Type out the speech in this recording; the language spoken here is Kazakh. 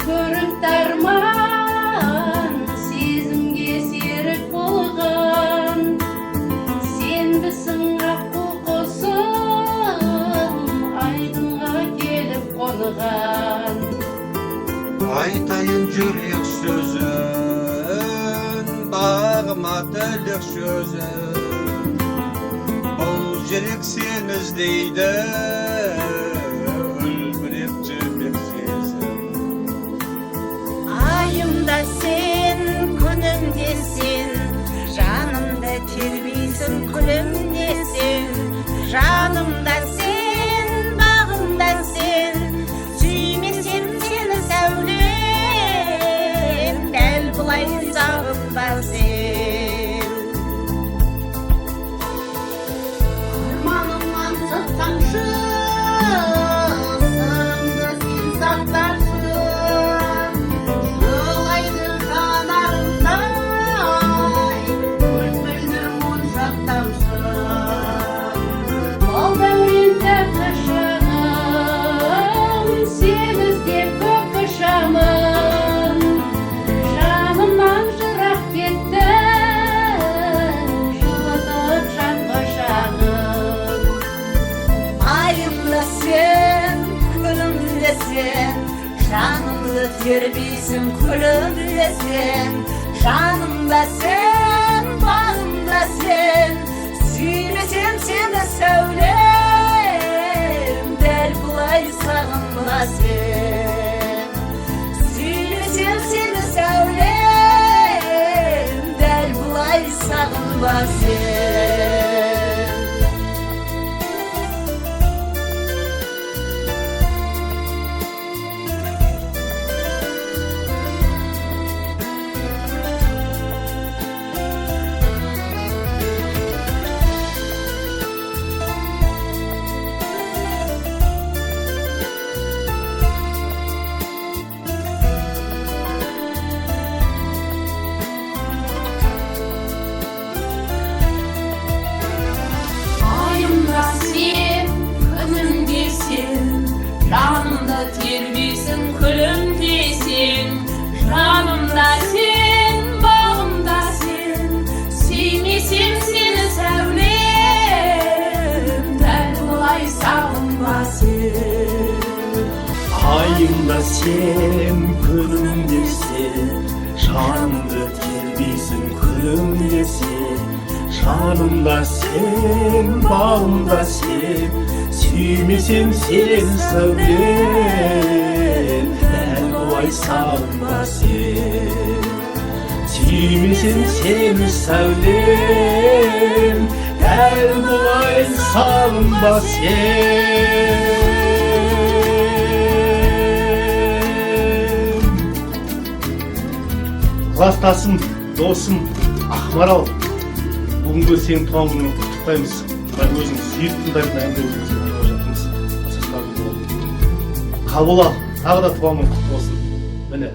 көрікті арман сезімге серік болған, сенбісің аққу құсым айдынға келіп қонған. Айтайын жүрек сөзін, бағыма тілек сөзін, бұл жүрек сені іздейді, үлбіреп жүрек сезім. Айымда сен, күнімде сен, жанымды тербейсің, күлімде сен. Жанымда сен, бағымда сен, сүймесем сені сәулем, дәл бұлай сағынба сен. Арманымнан сыққаншы, сырымды сен сақташы, жылайды жанарымдай, көлмөлдір моншақтамшы. Ол дәурен тәтті шағым, сен іздеп көк ұшамын, жанымнан жырақ кетті, жылытып жанға шағым. Айымда сен, күнімде сен, жанымды тербейсің, күлімде сен. Жанымда сен, бағымда сен, сүймесем сені сәулем, дәл бұлай сағынба сен. Сүймесем сені сәулем, дәл бұлай сағынба сен. Айымда сен, күнімде сен, жанымда тербейсің, күлімде сен. Жанымда сен, бағымда сен, сүймесем сені сәулем, дәл бұлай сағынба сен. Айымда сен, күнімде сен, жанымды тербейсің, күлімде сен. Жанымда сен, бағымда сен, сүймесем сен сәулем, дәл бұлай сағынба сен. Сүймесем сені сәулем, дәл бұлай сағынба сен. Кластасым, досым, Акмарал, бүгінгі сенің туған күніңмен құттықтаймыз. Мен өзің сүйіп тыңдайтын әндеріңді тыңдап жатырмыз. Қабыл ал, тағы да туған күн құтты болсын. Міне.